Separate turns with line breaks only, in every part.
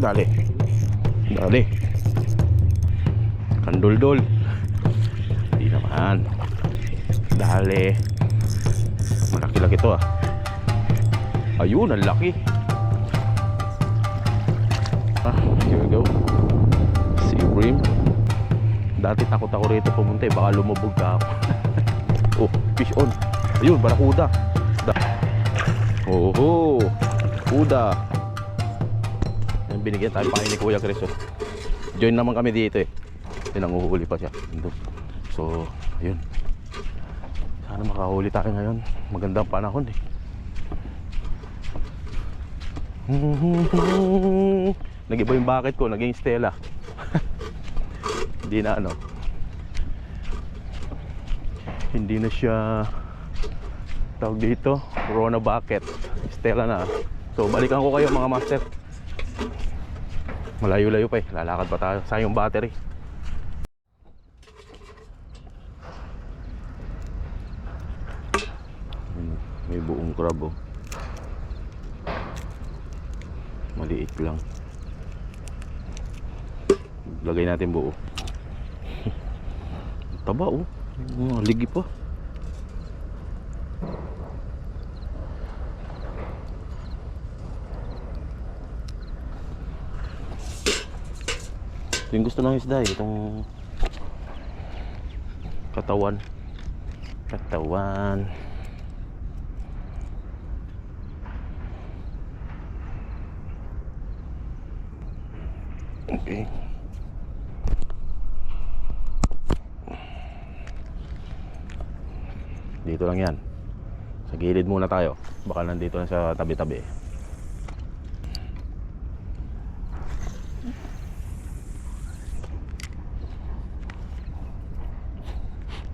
Dali. Dali. Kanduldol. Hindi naman. Dali. Malaki-laki to ah. Ayun, ang laki. Here we go. Sea bream. Dati takot ako rito pumunta eh, baka lumubog ka ako. Oh, fish on. Ayun, barakuda. Oho, kuda. Binigyan tayo pa ni Kuya Chris. Join naman kami dito eh. Nanguhuli pa siya. So, ayun. Sana makahuli tayo ngayon. Magandang panahon eh. Nag-iba yung bucket ko, naging Stella. Hindi na ano. Hindi na siya tawag dito, Corona bucket. Stella na. So, balikan ko kayo mga master. Malayo-layo pa eh. Lalakad pa tayo. Sayang yung battery. May buong crab oh. Maliit lang. Lagay natin buo. Taba oh. Ligi pa. Yung gusto ng isda eh, itong katawan. Okay. Dito lang yan. Sa gilid muna tayo. Baka nandito na sa tabi-tabi.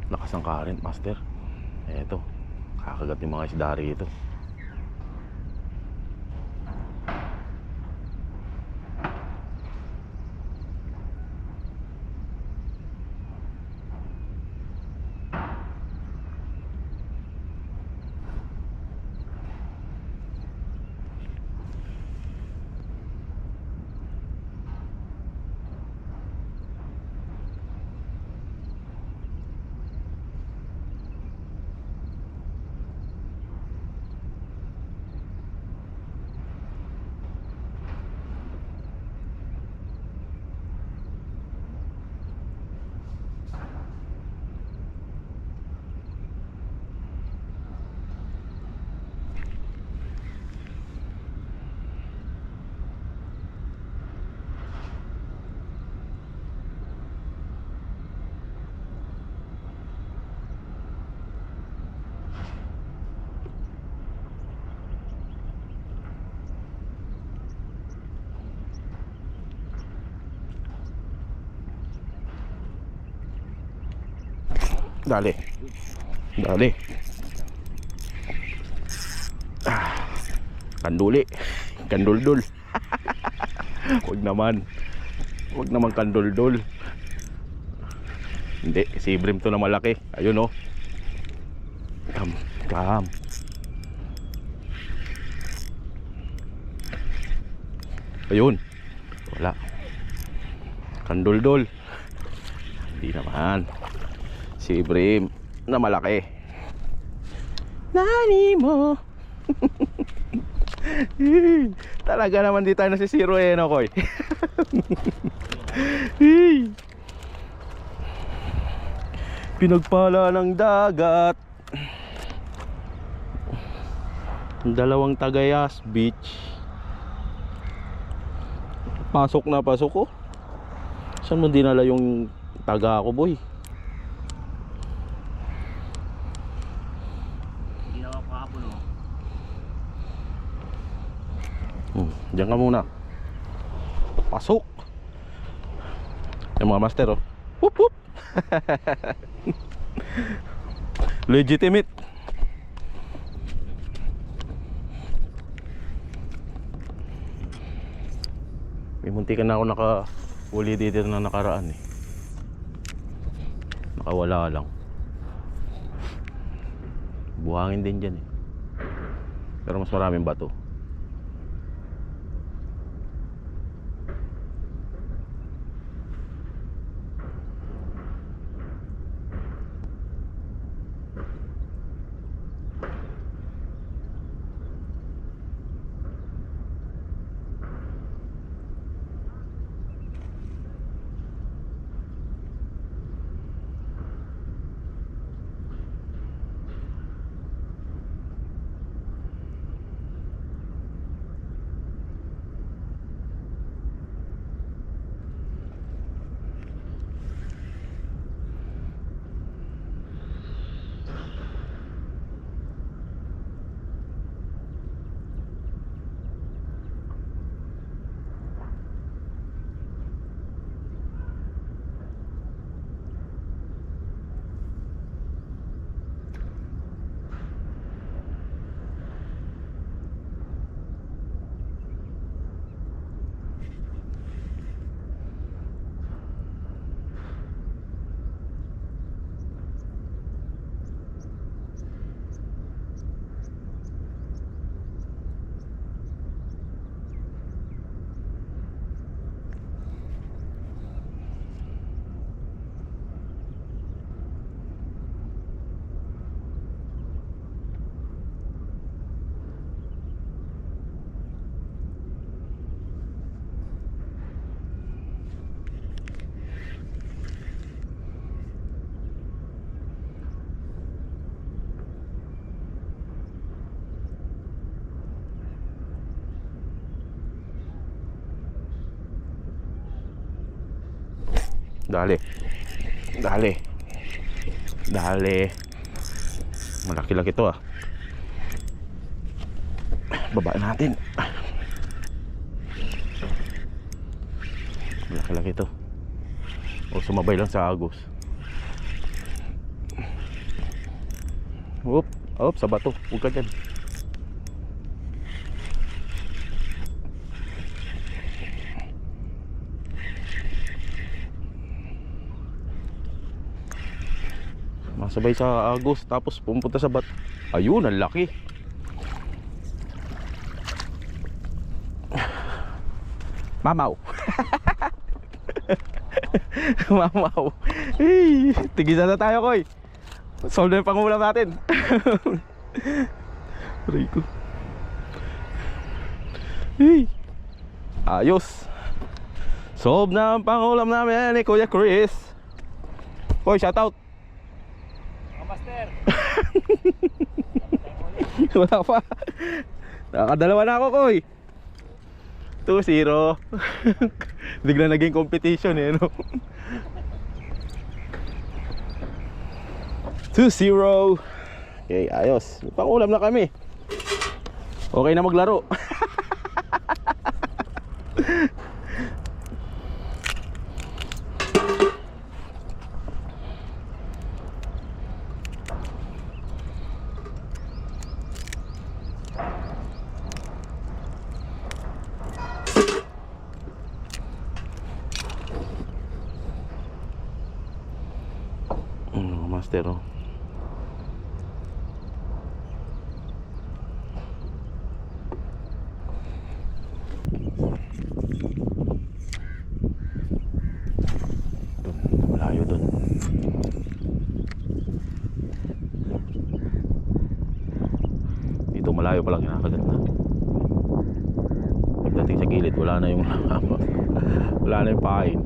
Lakas ng current, master. Eto, kakagat yung mga isda rito. Dali. Dali. Kanduli. Kanduldul. Huwag naman. Huwag naman kanduldul. Hindi, si Brim to na malaki. Ayun oh. Kam. Ayun. Wala. Kanduldul. Hindi naman. Si Brim na malaki. Nani mo. Talaga naman di tayo nasisiro eh, no, Koy? Pinagpala ng dagat. Dalawang Tagayas Beach. Pasok na pasok oh. Saan mo dinala yung taga ko, boy? Diyan ka muna. Pasok. Yung mga master oh. Whoop whoop. Legitimate. May muntikan na ako nakahuli dito na nakaraan eh. Nakawala lang. Buhangin din dyan eh. Pero mas maraming bato. Dali. Dali. Dali. Malaki-laki to ah. Baba natin. Malaki-laki to. O sumabay lang sa agos. Op, sa bato. Huwag ka dyan. Masabay sa agos tapos pumunta sa bat. Ayun, ang laki. Mamaw. Mamaw. Hey, tigisan na tayo, Koy. Solve na yung pangulam natin. Aray ko. Hey. Ayos. Solve na ang pangulam namin ni Kuya Chris. Koy, shoutout.
Master.
Wala pa. Nakakadalawa na ako, Koy. 2-0. Bigla naging competition eh, no? 2-0. Okay, ayos. Pangulam na kami. Okay na maglaro. Master, oh. Malayo dun. Dito malayo pa lang kinakagat na. Pagdating sa gilid wala na yung wala na yung pain.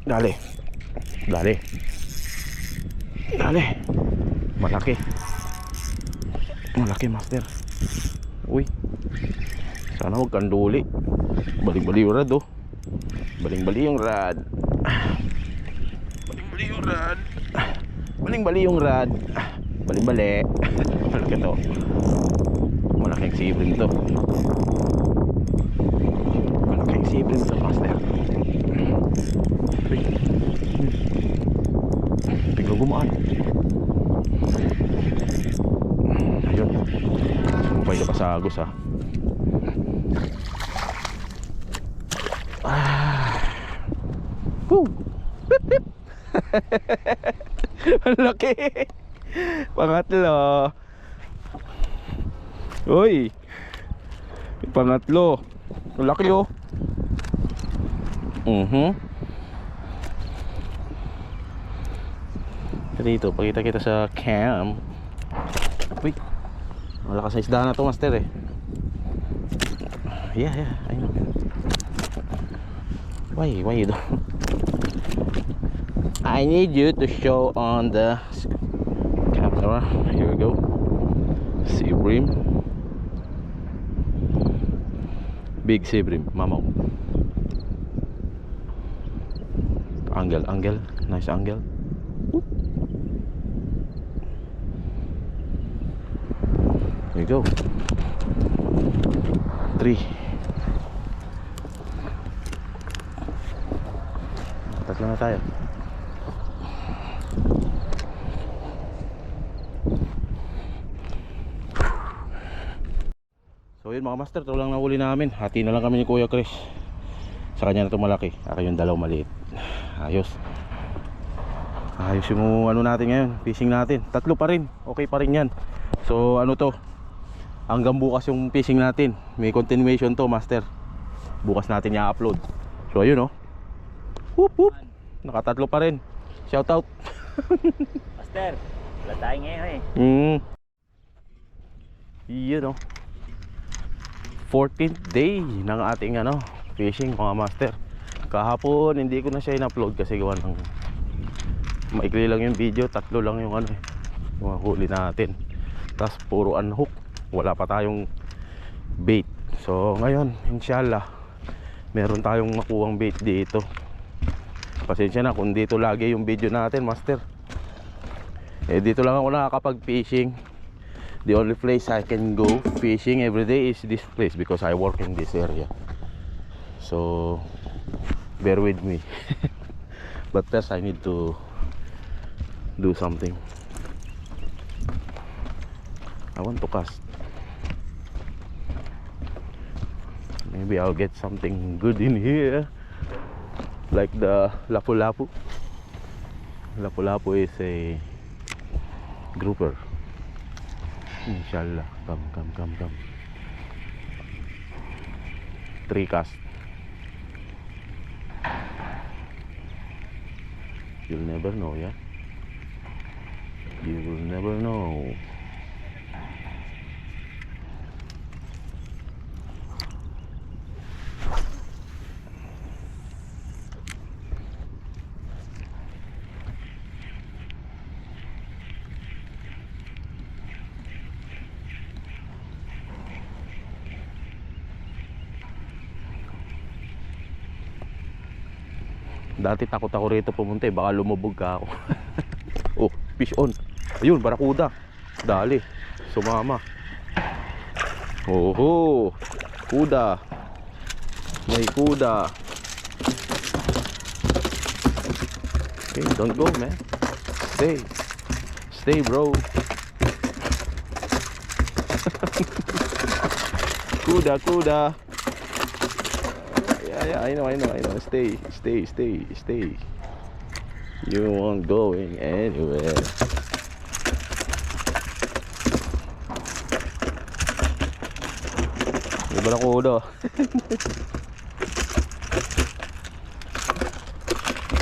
Dali. Dali. Dali. Malaki. Malaki, master. Uy. Sana huwag kang duli. Baling-bali yung rad, oh. Baling-bali yung rad. Baling-bali yung rad. Baling-bali yung rad. Baling-bali. Malaki to. Malaking sibrin to. Malaking sibrin to, master. Bigla gumaan. Ayun. Sumupay ka pa sa agos, ha. Woo! Pip, pip. Ang laki. Pangatlo. Uy. Pangatlo. Ang laki, oh. Dito, pakita kita sa cam. Uy, malakas na isda na to, master, eh. Yeah, I know. Why you don't? I need you to show on the camera. Here we go. See brim. Big sea bream, mamaw. Angle, angle, nice angle. Whoop. There you go. 3. Tatlo na tayo. So yun mga master, ito lang nahuli namin. Hati na lang kami ni Kuya Chris. Sa kanya na ito malaki, ako yung dalaw maliit. Ayos. Ayos yung ano natin ngayon, fishing natin. Tatlo pa rin, okay pa rin yan. So ano to, hanggang bukas yung fishing natin. May continuation to master. Bukas natin i-upload. So ayun oh. Whoop whoop. Nakatatlo pa rin. Shout out.
Master, wala tayo ngayon eh.
Yun oh. 14th day ng ating ano, fishing mga master. Kahapon hindi ko na siya in-upload kasi gawa ng maikli lang yung video, tatlo lang yung ano yung huli natin. Tapos puro unhook, wala pa tayong bait. So ngayon, inshallah meron tayong makuhang bait dito. Pasensya na kung dito lagi yung video natin master. Dito lang ako nakakapag fishing. The only place I can go fishing every day is this place because I work in this area. So bear with me. But first I need to do something. I want to cast. Maybe I'll get something good in here, like the lapu-lapu. Lapu-lapu is a grouper. Inshallah. Come. 3 cast. You'll never know, yeah? You will never know. Dati takot ako rito pumunta baka lumubog ka ako. Oh, fish on. Ayun, barakuda. Dali, sumama. Oho, kuda. May kuda. Okay, don't go man. Stay bro. Kuda. Yeah, I know. Stay. You won't going anywhere. Iba na kudo.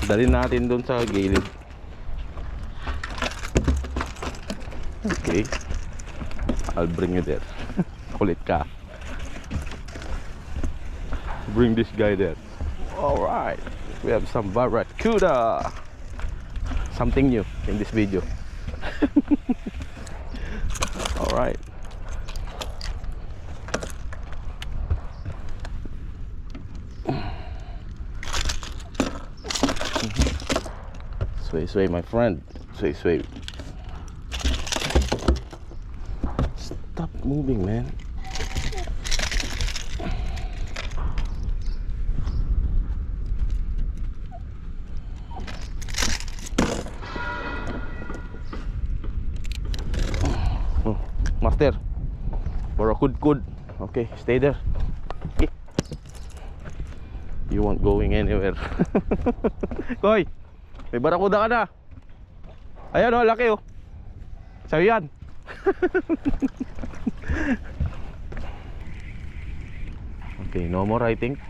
Dalhin natin dun sa gilid. Okay, I'll bring you there. Kulit ka. Bring this guy there. Alright, we have some barracuda. Something new in this video. Alright. Sway, my friend. Sway. Stop moving, man. Master, for a good. Okay, stay there. Okay. You won't going anywhere. Koy, may barakuda ka na. Ayan oh, laki oh. Sa'yo yan. Okay, no more I think.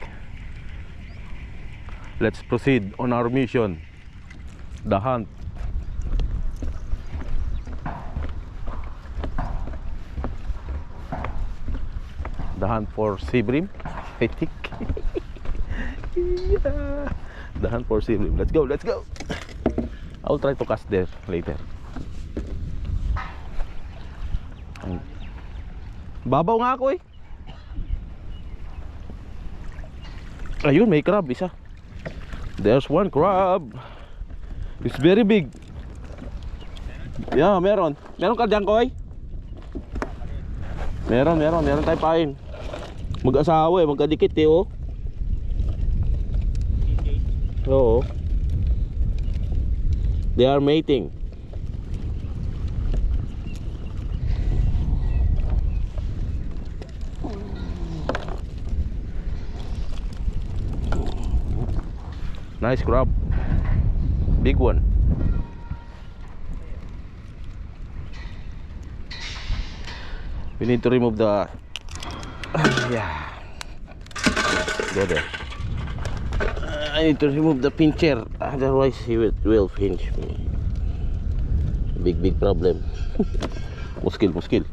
Let's proceed on our mission. The hunt. The hunt for sea bream, I think. Yeah. The hunt for sea bream. Let's go. I'll try to cast there later. Babaw nga ako eh. Ayun, may crab isa. There's one crab. It's very big. Yeah, meron. Meron ka dyan, Koy? Meron tayo pain. Mag-asawa magkadikit oh. Oo. They are mating. Nice crab. Big one. We need to remove the yeah. Go there. I need to remove the pincher, otherwise he will pinch me. Big problem. Muskil.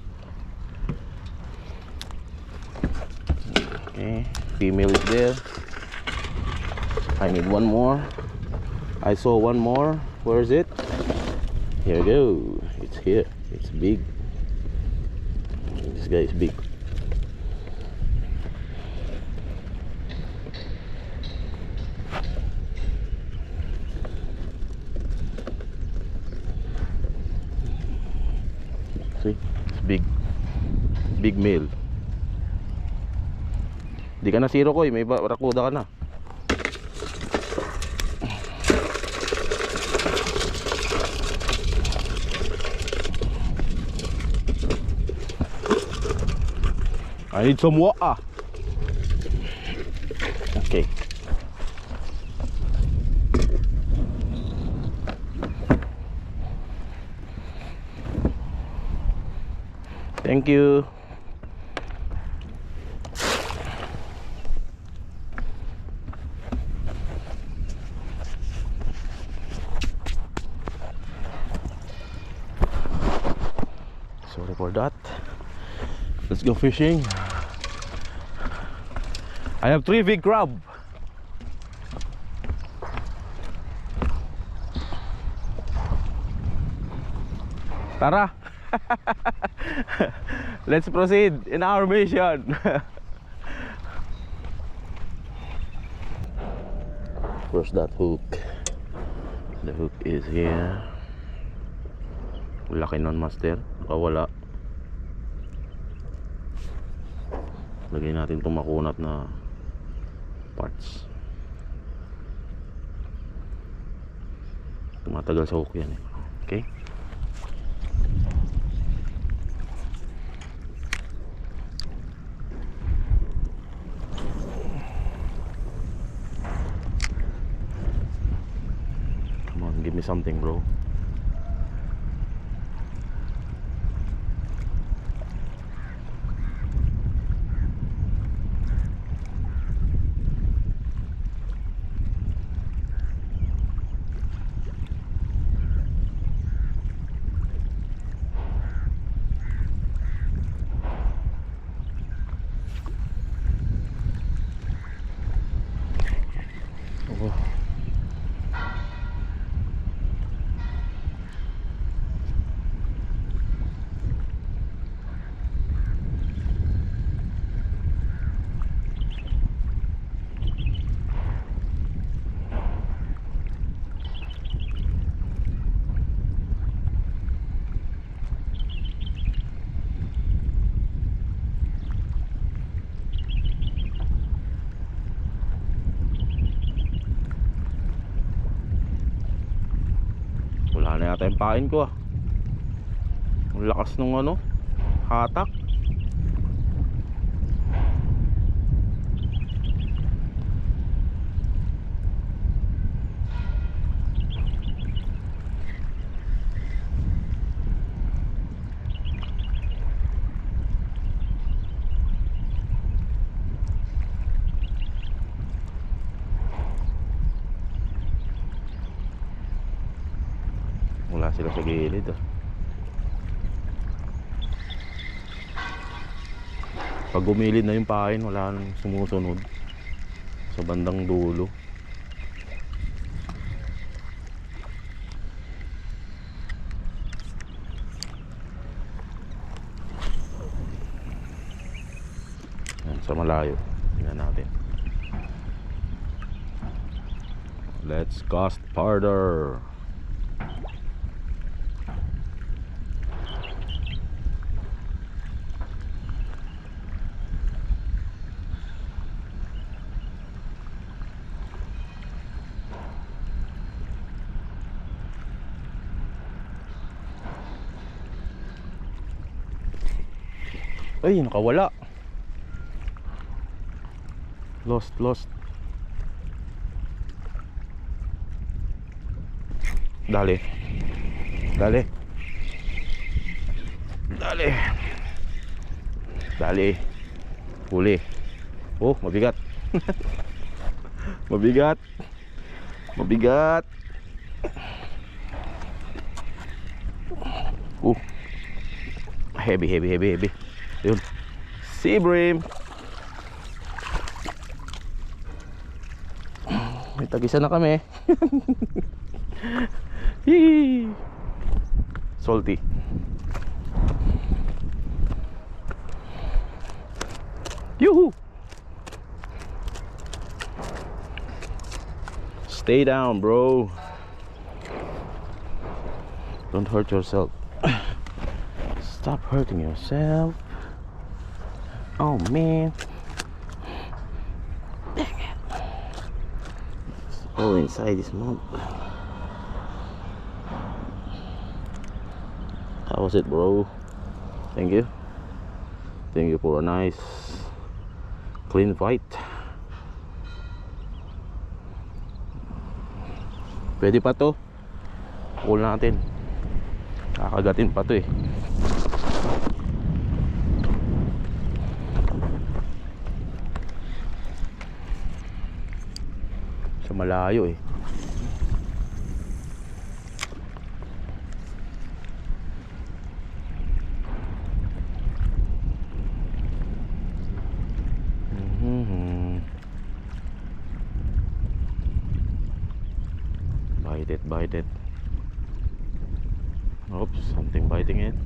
Okay, female is there. I need one more. I saw one more. Where is it? Here we go. It's here. It's big. This guy is big. See? It's big. Big male. Di ka na zero ko, may barakuda ka na. I need some water. Okay. Thank you. Sorry for that. Let's go fishing. I have 3 big crab. Tara. Let's proceed in our mission. Where's that hook? The hook is here. Laki nun, master. Wala. Lagay natin itong makunat na parts. Tumatagal sa hook yan eh. Okay. Come on, give me something, bro. Wala na yata yung pain ko ah. Ang lakas nung ano, hatak. Wala sila sa gilid ah. Pag gumilid na yung pain, wala nang sumusunod sa bandang dulo. Yan, sa malayo tingnan natin. Let's cast farther. Ay, nakawala. Lost. Dali. Huli. Oh, mabigat. Mabigat. Heavy. Yun. Sea bream. May tagisa na kami. Yee. Salty. Yoo-hoo. Stay down, bro. Don't hurt yourself. Stop hurting yourself. Oh man. Dang it. It's all inside this mug. How was it, bro? Thank you for a nice clean fight. Pwede pa to. Pull natin. Kakagatin pa to eh. Sa malayo eh. Bite it. Oops, something biting it.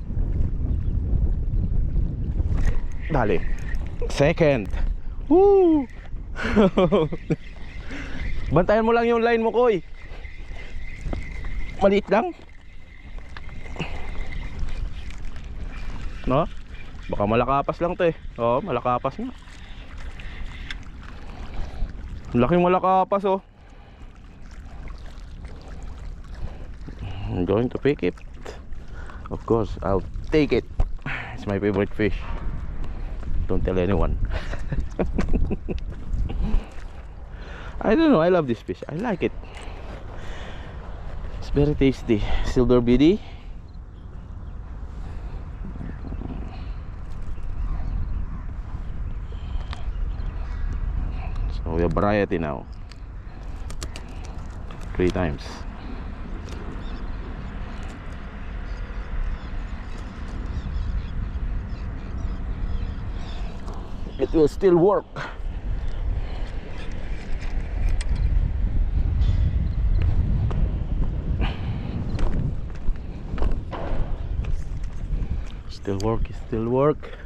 Dali. Second. Woo! Bantayan mo lang yung line mo, Koy. Maliit lang. No? Baka malakapas lang to eh. Oo, malakapas nga. Laking malakapas oh. I'm going to pick it. Of course, I'll take it. It's my favorite fish. Don't tell anyone. I don't know, I love this fish. I like it. It's very tasty. Silver biddy. So we have variety now. 3 times. It will still work. Still work.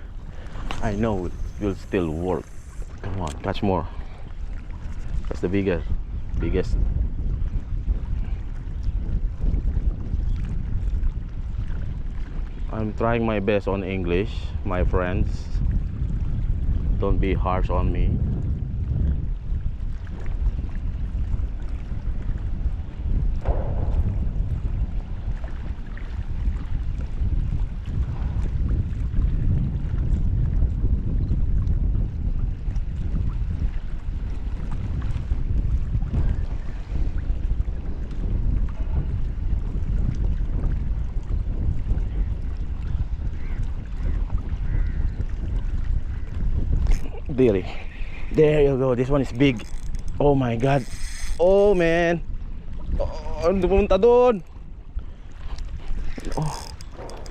I know it will still work. Come on, catch more. That's the biggest. I'm trying my best on English, my friends. Don't be harsh on me. There you go. This one is big. Oh my god. Oh man. Oh, ano pumunta doon? Oh,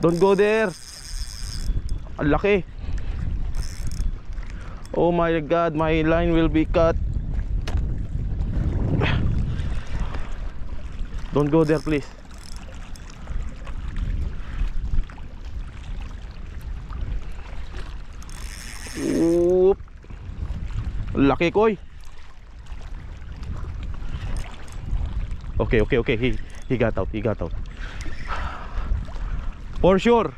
don't go there. Ang laki. Oh my god, my line will be cut. Don't go there, please. Oop. Laki, Koy. Okay, okay, okay. He got out. He got out. For sure.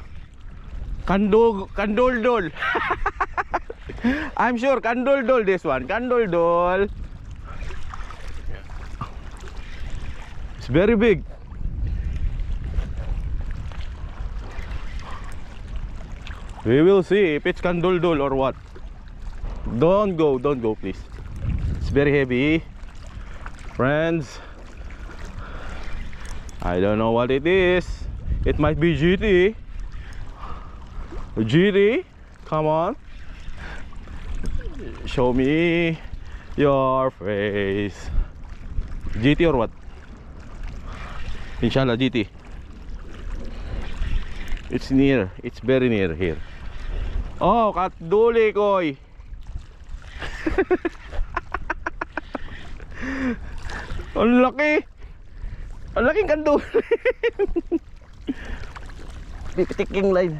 Kanduldol. I'm sure kanduldol this one. Kanduldol. It's very big. We will see if it's kanduldol or what. Don't go, please. It's very heavy, friends. I don't know what it is. It might be GT. GT, come on. Show me your face. GT or what? Inshallah GT. It's near. It's very near here. Oh, katduli koy. Ang laki. Ang laking kanduli. Tiking line.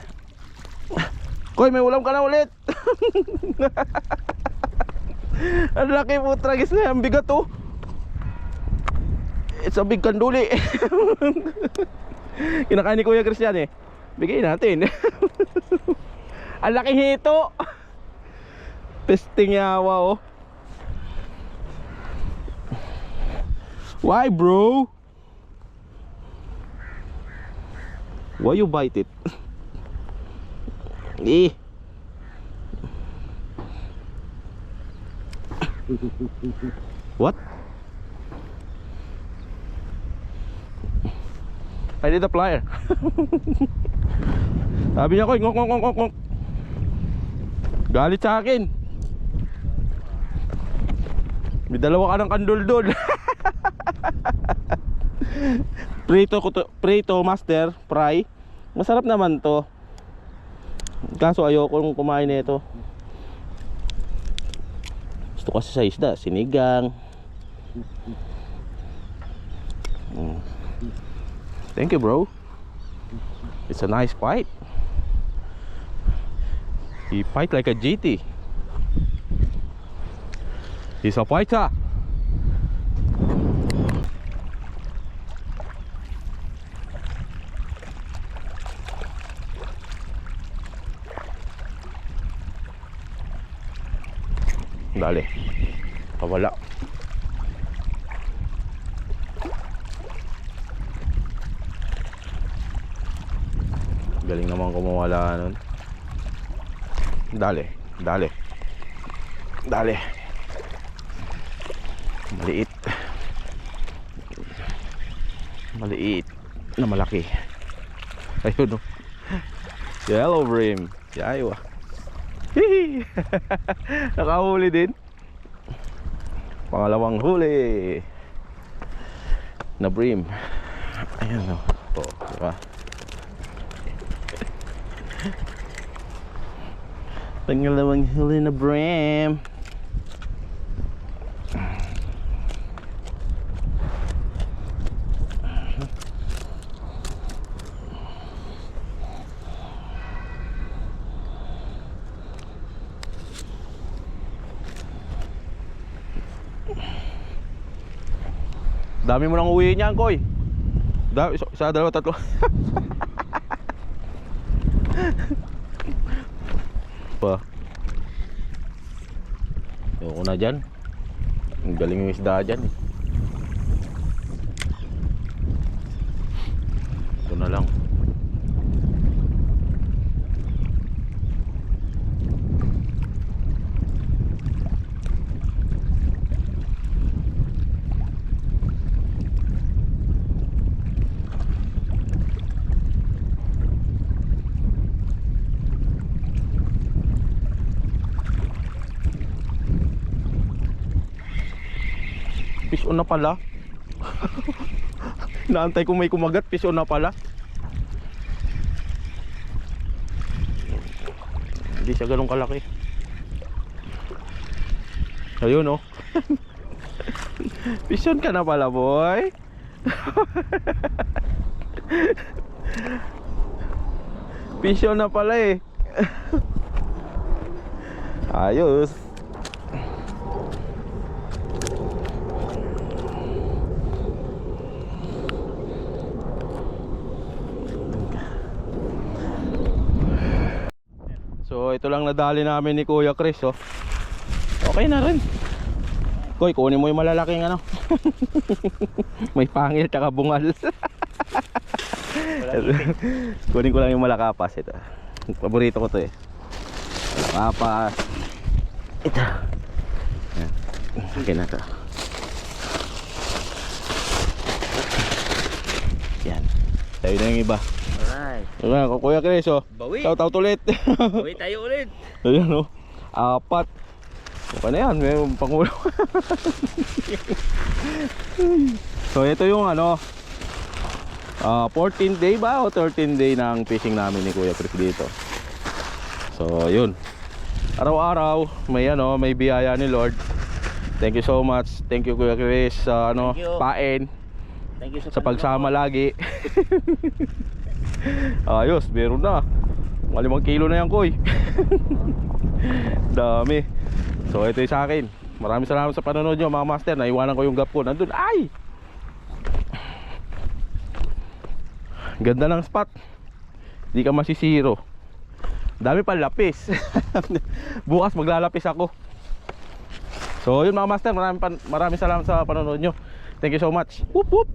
Koy, may ulam ka na ulit. Ang laki po, tragis na yan. Bigat oh. It's a big kanduli. Kinakain ni Kuya Christian eh. Bigay natin. Ang laking hito. Pesting yawa oh. Why bro? Why you bite it? Eh. What? I need a plier. Sabi niya ko, ngok. Galit sa akin. May dalawa ka ng kanduldol. Prito master, fry. Masarap naman to. Kaso ayoko kumain nito. Gusto kasi sa isda, sinigang. Thank you bro. It's a nice fight. He fight like a GT. He's a fighter. Dali. Pawala. Galing naman kumawala nun. Dali. Maliit na malaki. Ayun oh. Yellow brim. Yayo. Nakahuli din. Pangalawang huli na brim. Ayan o. Oh, diba? Pangalawang huli na brim. Dami mo nang uwi niyan, Koy. Isa, dalawa, tatlo. Pa. Ayoko na dyan. Ang galing yung isda dyan eh. Ito na lang. Fish on na pala. Naantay ko may kumagat, fish on na pala. Hindi siya ganun kalaki. Ayun oh. Fish on ka na pala, boy. Fish on na pala eh. Ayos. So ito lang nadali namin ni Kuya Chris, oh. Okay na rin. Koy, kunin mo yung malalaking ano. May pangil tsaka bungal. Kunin ko lang yung malakapas. Ito, paborito ko to eh. Malakapas. Ito. Okay na to. Yan. Tayo na yung iba.
Alright.
Ayan, Kuya Chris, oh.
Bawi.
Shout out ulit.
Bawi tayo ulit.
Ayan, oh. 4. Okay na yan, may pangulo. So ito yung ano, 14th day ba o 13th day ng fishing namin ni Kuya Chris dito. So yun, araw-araw may ano, may biyaya ni Lord. Thank you so much. Thank you Kuya Chris sa ano,
Thank you.
pain.
Thank you
Sa pagsama lagi. Ayos, meron na. Mga 5 kilo na yan, Koy. Dami. So ito yung sa akin. Maraming salamat sa panonood nyo mga master. Naiwanan ko yung gap ko. Nandun, ay! Ganda ng spot. Hindi ka masisiro. Dami pa lapis. Bukas maglalapis ako. So yun mga master, maraming salamat sa panonood nyo. Thank you so much. Whoop whoop.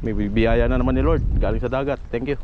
May biyaya na naman ni Lord galing sa dagat. Thank you.